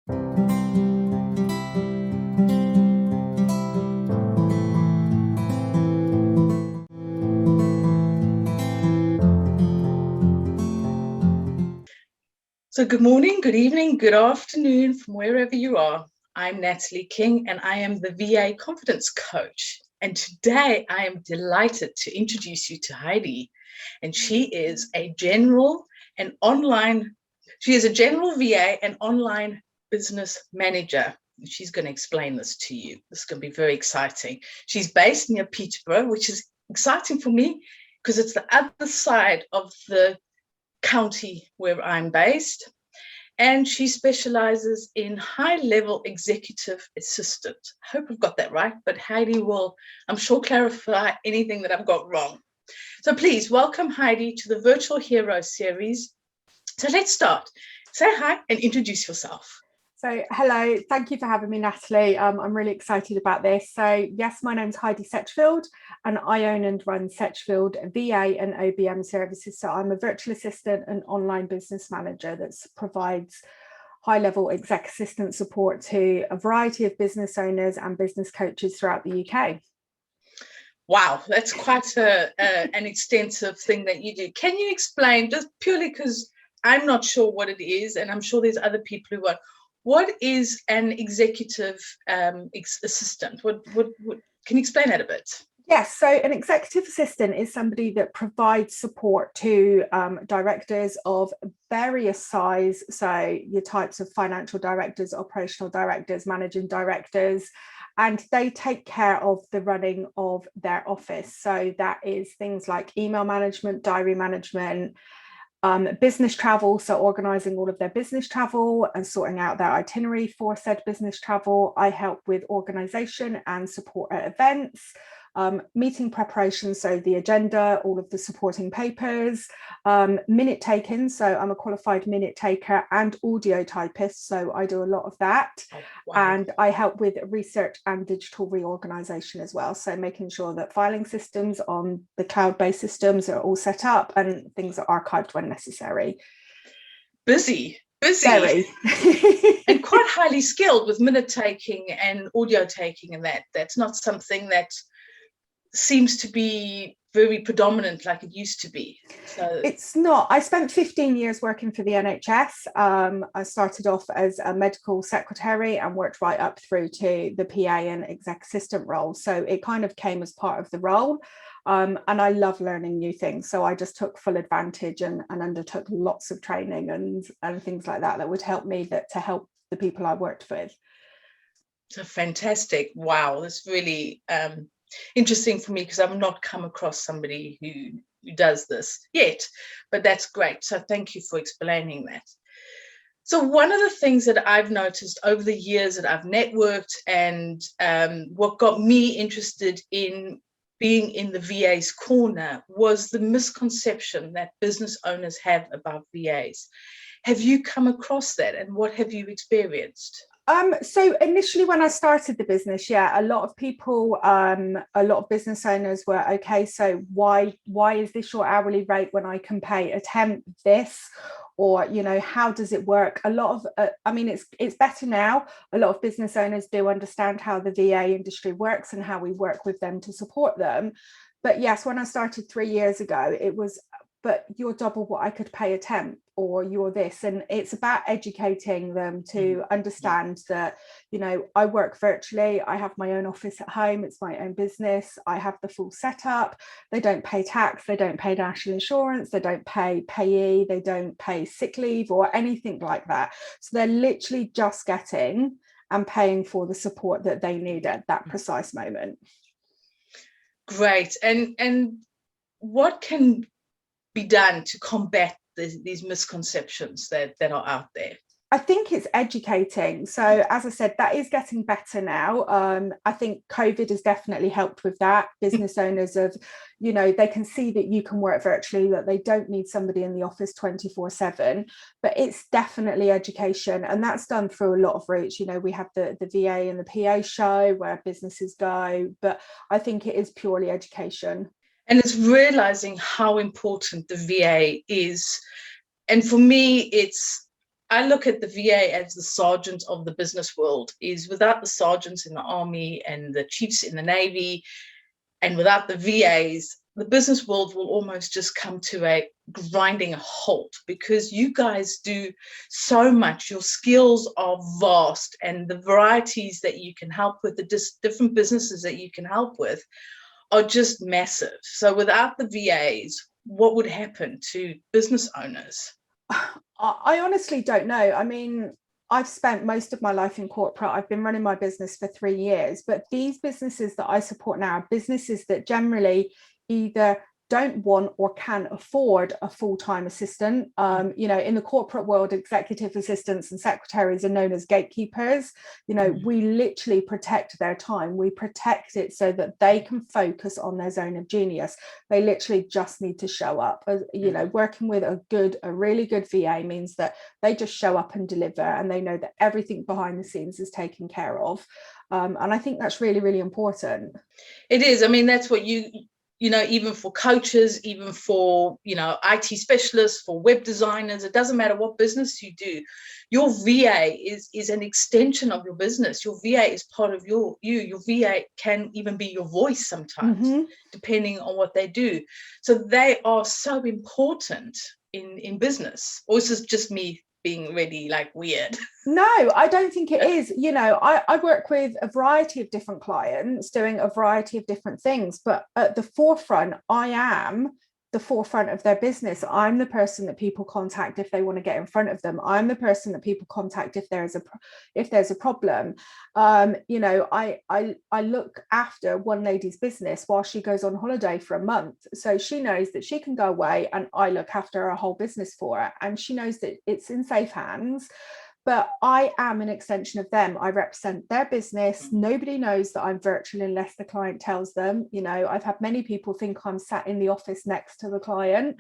So good morning, good evening, good afternoon from wherever you are. I'm Natalie King and I am the VA Confidence Coach. And today I am delighted to introduce you to Heidi. And she is a general VA and online business manager. She's going to explain this to you. This is going to be very exciting. She's based near Peterborough, which is exciting for me because it's the other side of the county where I'm based, and she specializes in high-level executive assistant. I hope I've got that right, but Heidi will, I'm sure, clarify anything that I've got wrong. So please welcome Heidi to the Virtual Hero series. So let's start. Say hi and introduce yourself. So hello, thank you for having me, Natalie. I'm really excited about this. So yes, my name's Heidi Setchfield and I own and run Setchfield VA and OBM services. So I'm a virtual assistant and online business manager that provides high-level exec assistant support to a variety of business owners and business coaches throughout the UK. Wow, that's quite an extensive thing that you do. Can you explain, just purely because I'm not sure what it is, and I'm sure there's other people who are, what is an executive assistant? What can you explain that a bit? Yes, so an executive assistant is somebody that provides support to directors of various size. So your types of financial directors, operational directors, managing directors, and they take care of the running of their office. So that is things like email management, diary management, business travel, so organising all of their business travel and sorting out their itinerary for said business travel. I help with organisation and support at events, meeting preparation, so the agenda, all of the supporting papers, minute taking, so I'm a qualified minute taker and audio typist, so I do a lot of that. Oh, wow. And I help with research and digital reorganisation as well, so making sure that filing systems on the cloud-based systems are all set up and things are archived when necessary. Busy. Very. And quite highly skilled with minute taking and audio taking, and that's not something that seems to be very predominant like it used to be. So it's not. I spent 15 years working for the NHS. I started off as a medical secretary and worked right up through to the PA and exec assistant role. So it kind of came as part of the role. And I love learning new things. So I just took full advantage and undertook lots of training and things like that would help me to help the people I worked with. So fantastic. Wow, that's really interesting for me because I've not come across somebody who does this yet, but that's great. So thank you for explaining that. So one of the things that I've noticed over the years that I've networked and what got me interested in being in the VA's corner was the misconception that business owners have about VAs. Have you come across that, and what have you experienced? So initially when I started the business, a lot of people, a lot of business owners were, okay, so why is this your hourly rate when I can pay a temp this? Or, you know, how does it work? A lot of, it's better now. A lot of business owners do understand how the VA industry works and how we work with them to support them. But yes, when I started 3 years ago, it was, but you're double what I could pay a temp, or you're this. And it's about educating them to understand that, you know, I work virtually, I have my own office at home, it's my own business, I have the full setup. They don't pay tax, they don't pay national insurance, they don't pay payee, they don't pay sick leave or anything like that. So they're literally just getting and paying for the support that they need at that precise moment. Great. And what can be done to combat these misconceptions that are out there? I think it's educating. So as I said, that is getting better now. I think COVID has definitely helped with that. Business owners have, you know, they can see that you can work virtually, that they don't need somebody in the office 24/7, but it's definitely education. And that's done through a lot of routes. You know, we have the VA and the PA show where businesses go, but I think it is purely education. And it's realizing how important the VA is. And for me, I look at the VA as the sergeant of the business world. Is without the sergeants in the army and the chiefs in the navy, and without the VAs, the business world will almost just come to a grinding halt, because you guys do so much. Your skills are vast, and the varieties that you can help with, the different businesses that you can help with, are just massive. So without the VAs, what would happen to business owners? I honestly don't know. I mean, I've spent most of my life in corporate. I've been running my business for 3 years, but these businesses that I support now are businesses that generally either don't want or can afford a full-time assistant. You know, in the corporate world, executive assistants and secretaries are known as gatekeepers. You know, we literally protect their time. We protect it so that they can focus on their zone of genius. They literally just need to show up. You know, working with a really good VA means that they just show up and deliver, and they know that everything behind the scenes is taken care of. And I think that's really, really important. It is. I mean, that's what you know, even for coaches, even for, you know, IT specialists, for web designers, it doesn't matter what business you do. Your VA is an extension of your business. Your VA is part of you. Your VA can even be your voice sometimes, depending on what they do. So they are so important in business. Or is this just me being really like weird? No, I don't think it is. You know, I work with a variety of different clients doing a variety of different things, but at the forefront, I am the forefront of their business. I'm the person that people contact if they want to get in front of them. I'm the person that people contact if there's a problem. You know, I look after one lady's business while she goes on holiday for a month, so she knows that she can go away, and I look after her whole business for her, and she knows that it's in safe hands. But I am an extension of them. I represent their business. Nobody knows that I'm virtual unless the client tells them. You know, I've had many people think I'm sat in the office next to the client.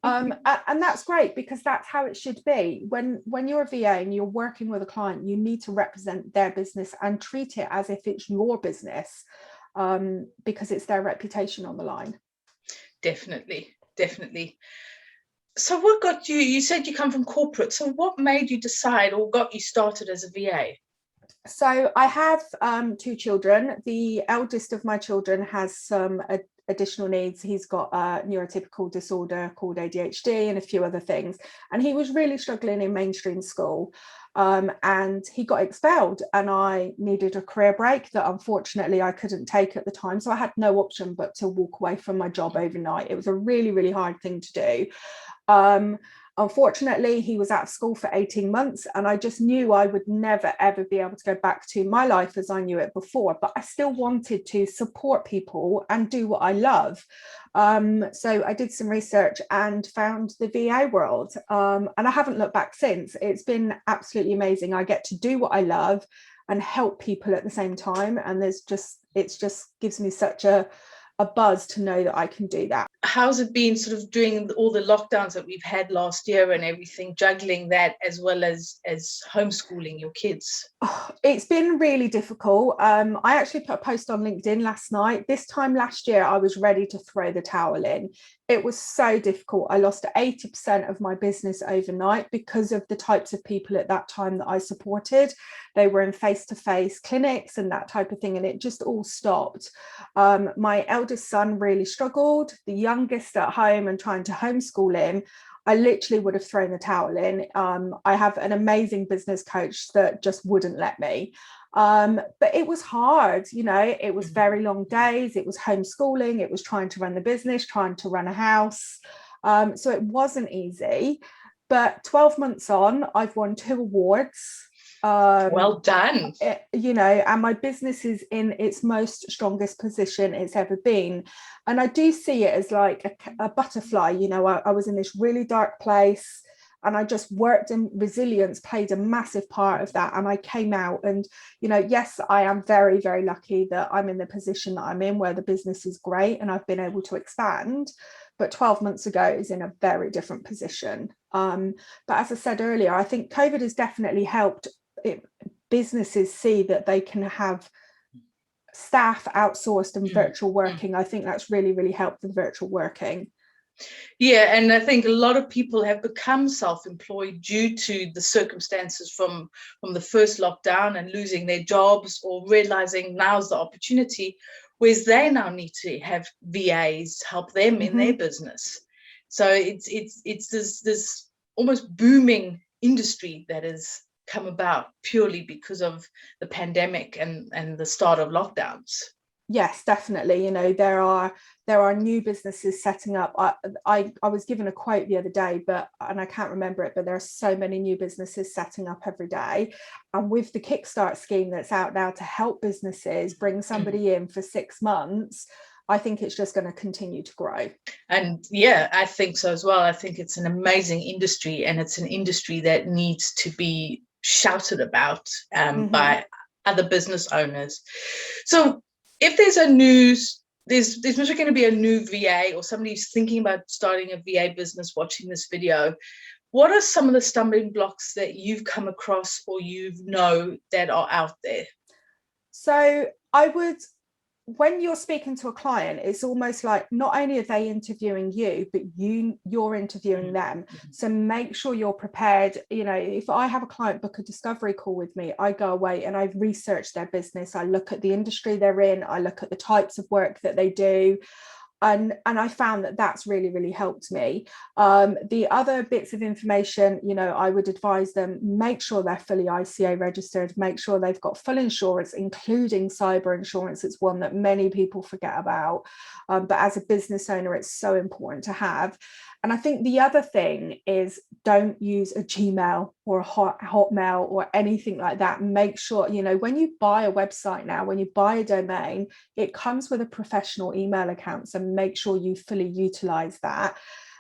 And that's great, because that's how it should be. When you're a VA and you're working with a client, you need to represent their business and treat it as if it's your business, because it's their reputation on the line. Definitely, definitely. So what got you said you come from corporate, so what made you decide or got you started as a VA? So I have 2 children. The eldest of my children has some additional needs. He's got a neurotypical disorder called ADHD and a few other things, and he was really struggling in mainstream school, and he got expelled, and I needed a career break that unfortunately I couldn't take at the time, so I had no option but to walk away from my job overnight. It was a really, really hard thing to do. Unfortunately, he was out of school for 18 months, and I just knew I would never, ever be able to go back to my life as I knew it before, but I still wanted to support people and do what I love. So I did some research and found the VA world, and I haven't looked back since. It's been absolutely amazing. I get to do what I love and help people at the same time, and it just gives me such a buzz to know that I can do that. How's it been sort of during all the lockdowns that we've had last year and everything, juggling that as well as homeschooling your kids? Oh, it's been really difficult. I actually put a post on LinkedIn last night. This time last year, I was ready to throw the towel in. It was so difficult. I lost 80% of my business overnight because of the types of people at that time that I supported. They were in face-to-face clinics and that type of thing, and it just all stopped. My eldest son really struggled. The youngest at home and trying to homeschool him, I literally would have thrown the towel in. I have an amazing business coach that just wouldn't let me. But it was hard, you know, it was very long days. It was homeschooling. It was trying to run the business, trying to run a house. So it wasn't easy. But 12 months on, I've won 2 awards. Well done. You know, and my business is in its most strongest position it's ever been, and I do see it as like a butterfly. You know, I was in this really dark place, and I just worked, and resilience played a massive part of that, and I came out. And you know, yes, I am very, very lucky that I'm in the position that I'm in, where the business is great and I've been able to expand, but 12 months ago it was in a very different position. But as I said earlier, I think COVID has definitely helped businesses see that they can have staff outsourced and virtual working. I think that's really, really helped with virtual working. Yeah, and I think a lot of people have become self-employed due to the circumstances from the first lockdown and losing their jobs or realizing now's the opportunity, whereas they now need to have VAs help them in their business. So it's this almost booming industry that has come about purely because of the pandemic and the start of lockdowns. Yes, definitely. You know, there are new businesses setting up. I was given a quote the other day, and I can't remember it, but there are so many new businesses setting up every day. And with the Kickstart scheme that's out now to help businesses bring somebody in for 6 months, I think it's just going to continue to grow. And yeah, I think so as well. I think it's an amazing industry, and it's an industry that needs to be shouted about by other business owners. So if there's there's most going to be a new VA or somebody who's thinking about starting a VA business watching this video, what are some of the stumbling blocks that you've come across or that are out there? So when you're speaking to a client, it's almost like not only are they interviewing you, but you're interviewing them. So make sure you're prepared. You know, if I have a client book a discovery call with me, I go away and I research their business. I look at the industry they're in. I look at the types of work that they do. And I found that that's really, really helped me. The other bits of information, you know, I would advise them, make sure they're fully ICA registered, make sure they've got full insurance, including cyber insurance. It's one that many people forget about. But as a business owner, it's so important to have. And I think the other thing is don't use a Gmail or a Hotmail or anything like that. Make sure, you know, when you buy a website now, when you buy a domain, it comes with a professional email account. So make sure you fully utilize that.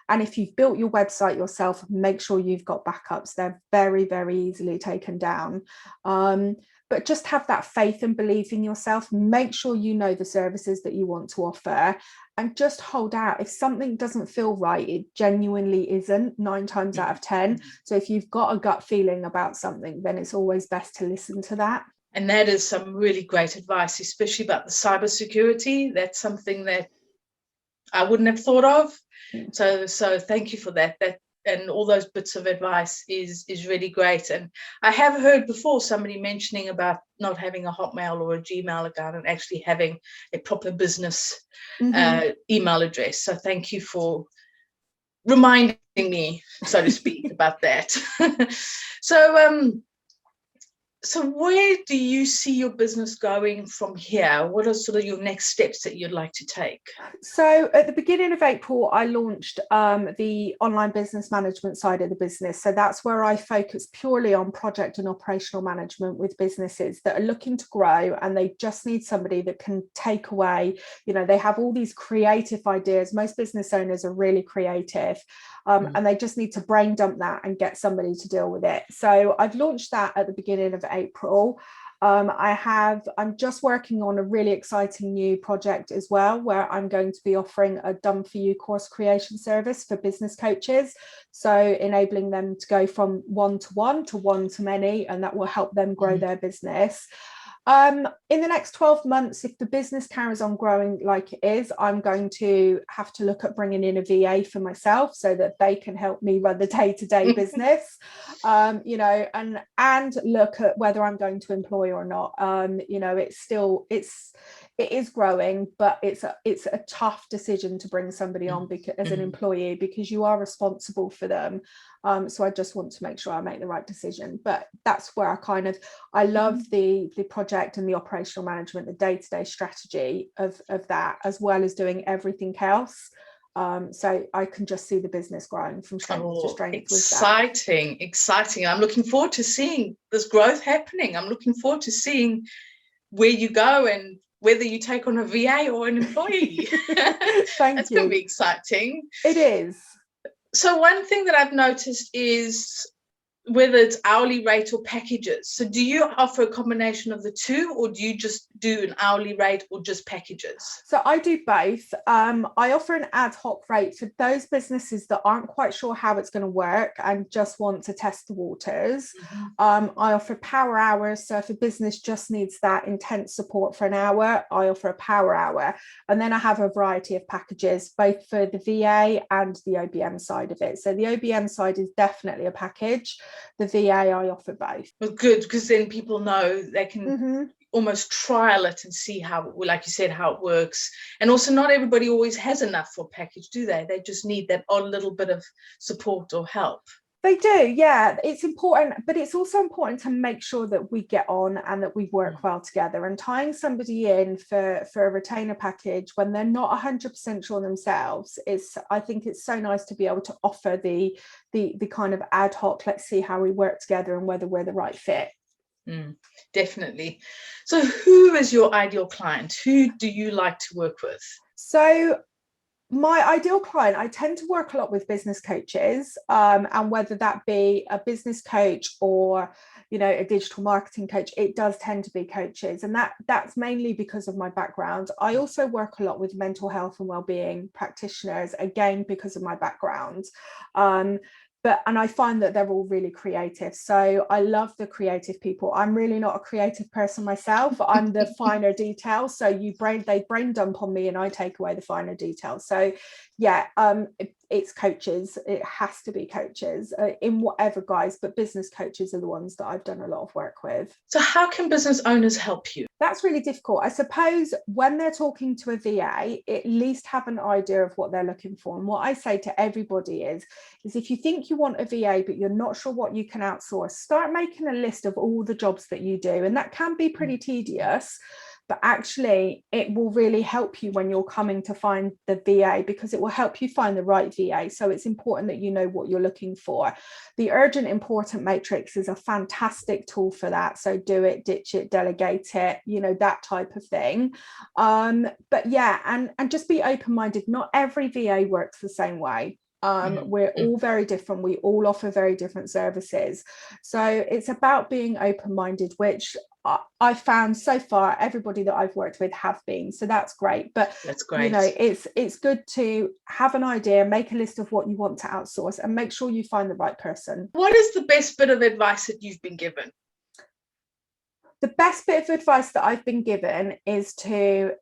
And if you've built your website yourself, make sure you've got backups. They're very, very easily taken down. But just have that faith and belief in yourself. Make sure you know the services that you want to offer, and just hold out. If something doesn't feel right, it genuinely isn't 9 times out of 10. So if you've got a gut feeling about something, then it's always best to listen to that. And that is some really great advice, especially about the cybersecurity. That's something that I wouldn't have thought of. So thank you for that. And all those bits of advice is really great. And I have heard before somebody mentioning about not having a Hotmail or a Gmail account and actually having a proper business email address. So thank you for reminding me, so to speak, about that. So where do you see your business going from here? What are sort of your next steps that you'd like to take? So at the beginning of April, I launched the online business management side of the business. So that's where I focus purely on project and operational management with businesses that are looking to grow, and they just need somebody that can take away, you know, they have all these creative ideas. Most business owners are really creative. And they just need to brain dump that and get somebody to deal with it. So I've launched that at the beginning of April. I'm just working on a really exciting new project as well, where I'm going to be offering a done for you course creation service for business coaches. So enabling them to go from one-to-one to one-to-many, and that will help them grow their business. In the next 12 months, if the business carries on growing like it is, I'm going to have to look at bringing in a VA for myself so that they can help me run the day-to-day business, you know, and look at whether I'm going to employ or not. You know, it is growing, but it's a tough decision to bring somebody on as an employee, because you are responsible for them. So I just want to make sure I make the right decision. But that's where I love the project and the operational management, the day-to-day strategy of that, as well as doing everything else. So I can just see the business growing from strength to strength. Exciting. I'm looking forward to seeing this growth happening. I'm looking forward to seeing where you go and whether you take on a VA or an employee. That's going to be exciting. It is. So one thing that I've noticed is whether it's hourly rate or packages. So do you offer a combination of the two, or do you just do an hourly rate or just packages? So I do both. I offer an ad hoc rate for those businesses that aren't quite sure how it's going to work and just want to test the waters. I offer power hours. So if a business just needs that intense support for an hour, I offer a power hour. And then I have a variety of packages, both for the VA and the OBM side of it. So the OBM side is definitely a package. The VA, I offer both. Well, good, because then people know they can almost trial it and see how, like you said, how it works. And also, not everybody always has enough for a package, do they? They just need that odd little bit of support or help. They do, yeah. It's important, but it's also important to make sure that we get on and that we work well together. And tying somebody in for a retainer package when they're not 100% sure themselves is, I think it's so nice to be able to offer the kind of ad hoc, let's see how we work together and whether we're the right fit. Definitely. So who is your ideal client? Who do you like to work with? So my ideal client, I tend to work a lot with business coaches, and whether that be a business coach or, you know, a digital marketing coach, it does tend to be coaches. And that's mainly because of my background. I also work a lot with mental health and wellbeing practitioners, again, because of my background. And I find that they're all really creative. So I love the creative people. I'm really not a creative person myself. I'm the finer details. So they brain dump on me and I take away the finer details. So yeah, it's coaches. It has to be coaches in whatever guise, but business coaches are the ones that I've done a lot of work with. So how can business owners help you? That's really difficult. I suppose when they're talking to a VA, at least have an idea of what they're looking for. And what I say to everybody is if you think you want a VA, but you're not sure what you can outsource, start making a list of all the jobs that you do. And that can be pretty tedious, but actually it will really help you when you're coming to find the VA, because it will help you find the right VA. So it's important that you know what you're looking for. The urgent important matrix is a fantastic tool for that. So do it, ditch it, delegate it, you know, that type of thing. But yeah, and just be open-minded. Not every VA works the same way. We're all very different. We all offer very different services. So it's about being open-minded, which I found so far everybody that I've worked with have been. So that's great. But that's great. You know, it's good to have an idea, make a list of what you want to outsource, and make sure you find the right person. What is the best bit of advice that you've been given? The best bit of advice that I've been given is to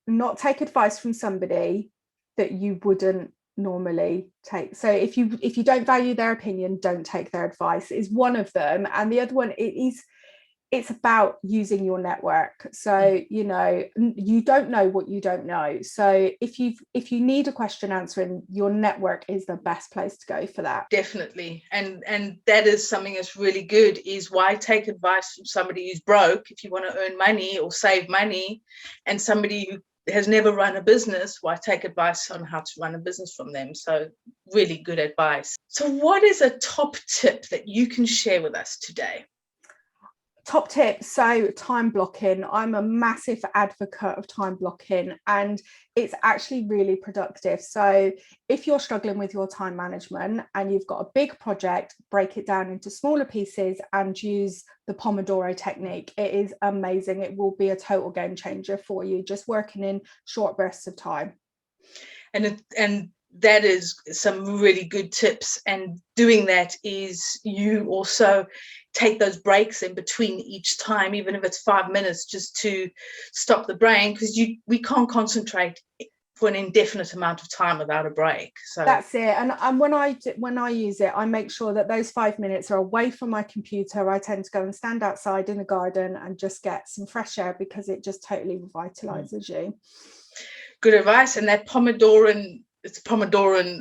not take advice from somebody that you wouldn't normally take. So if you don't value their opinion, don't take their advice is one of them. And the other one, it's about using your network. So you know, you don't know what you don't know. So if you need a question answering, your network is the best place to go for that. Definitely. And that is something that's really good, is why take advice from somebody who's broke if you want to earn money or save money, and somebody who has never run a business, why take advice on how to run a business from them? So really good advice. So what is a top tip that you can share with us today? Top tip, so time blocking. I'm a massive advocate of time blocking, and it's actually really productive. So if you're struggling with your time management and you've got a big project, break it down into smaller pieces and use the Pomodoro technique. It is amazing. It will be a total game changer for you, just working in short bursts of time. And that is some really good tips. And doing that is you also take those breaks in between each time, even if it's 5 minutes, just to stop the brain, because we can't concentrate for an indefinite amount of time without a break. So that's it. And when I use it, I make sure that those 5 minutes are away from my computer. I tend to go and stand outside in the garden and just get some fresh air, because it just totally revitalizes you. Good advice. And that Pomodoran,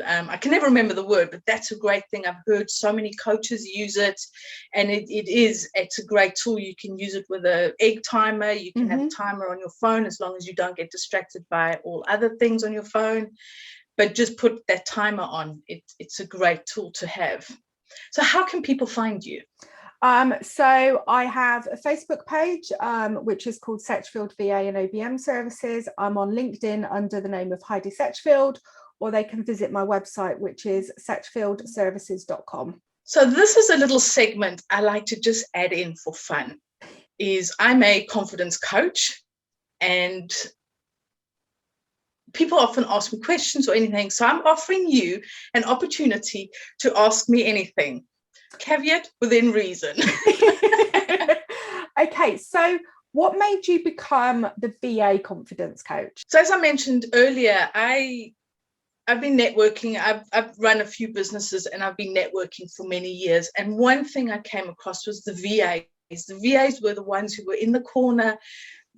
I can never remember the word, but that's a great thing. I've heard so many coaches use it, and it's a great tool. You can use it with an egg timer. You can have a timer on your phone, as long as you don't get distracted by all other things on your phone, but just put that timer on. It's a great tool to have. So how can people find you? So I have a Facebook page, which is called Setchfield VA and OBM Services. I'm on LinkedIn under the name of Heidi Setchfield, or they can visit my website, which is setchfieldservices.com. So this is a little segment I like to just add in for fun. Is I'm a confidence coach, and people often ask me questions or anything. So I'm offering you an opportunity to ask me anything. Caveat within reason. Okay, so what made you become the VA confidence coach? So as I mentioned earlier, I've been networking. I've run a few businesses and I've been networking for many years. And one thing I came across was the VAs. The VAs were the ones who were in the corner,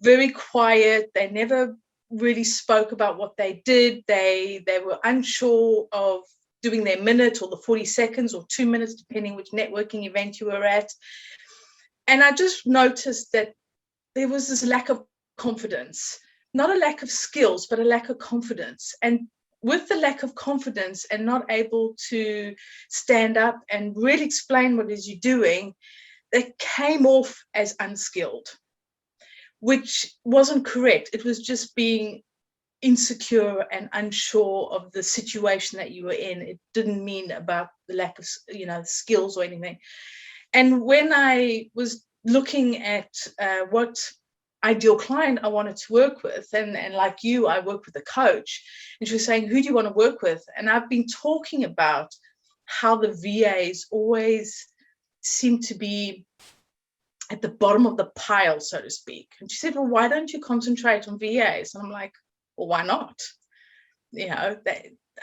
very quiet. They never really spoke about what they did. They were unsure of doing their minute or the 40 seconds or 2 minutes, depending which networking event you were at. And I just noticed that there was this lack of confidence, not a lack of skills, but a lack of confidence. And with the lack of confidence and not able to stand up and really explain what it is you're doing, they came off as unskilled, which wasn't correct. It was just being insecure and unsure of the situation that you were in. It didn't mean about the lack of, skills or anything. And when I was looking at what ideal client I wanted to work with, and like you, I work with a coach, and she was saying, who do you want to work with? And I've been talking about how the VAs always seem to be at the bottom of the pile, so to speak. And she said, well, why don't you concentrate on VAs? And I'm like, well, why not?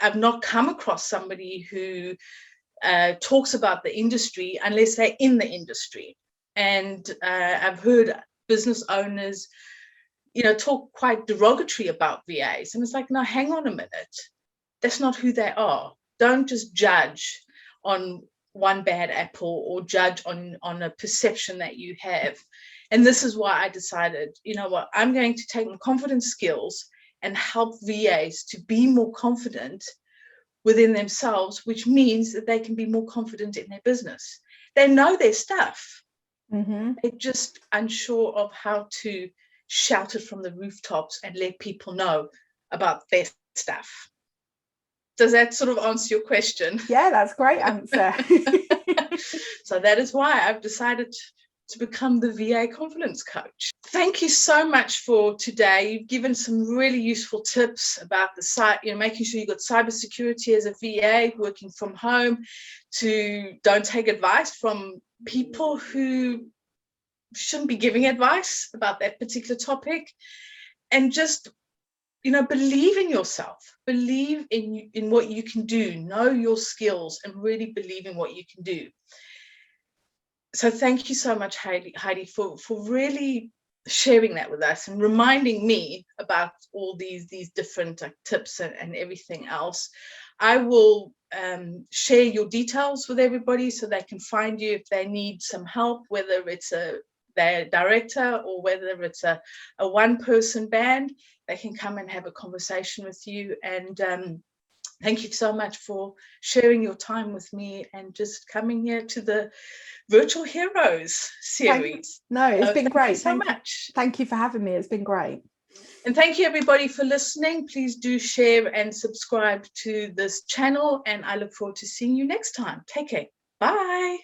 I've not come across somebody who talks about the industry unless they're in the industry. And I've heard business owners, talk quite derogatory about VAs. And it's like, no, hang on a minute. That's not who they are. Don't just judge on one bad apple or judge on a perception that you have. And this is why I decided, you know what, I'm going to take my confidence skills and help VAs to be more confident within themselves, which means that they can be more confident in their business. They know their stuff. Mm-hmm. They're just unsure of how to shout it from the rooftops and let people know about their stuff. Does that sort of answer your question? Yeah, that's a great answer. So that is why I've decided to become the VA confidence coach. Thank you so much for today. You've given some really useful tips about the site, making sure you've got cybersecurity as a VA, working from home, to don't take advice from people who shouldn't be giving advice about that particular topic, and just believe in yourself, believe in what you can do, know your skills, and really believe in what you can do. So thank you so much, Heidi, for really sharing that with us and reminding me about all these different tips and everything else. I will share your details with everybody so they can find you if they need some help, whether it's their director or whether it's a one-person band. They can come and have a conversation with you. And thank you so much for sharing your time with me and just coming here to the Virtual Heroes series. It's been great. Thank you so much. Thank you for having me. It's been great. And thank you everybody for listening. Please do share and subscribe to this channel, and I look forward to seeing you next time. Take care. Bye.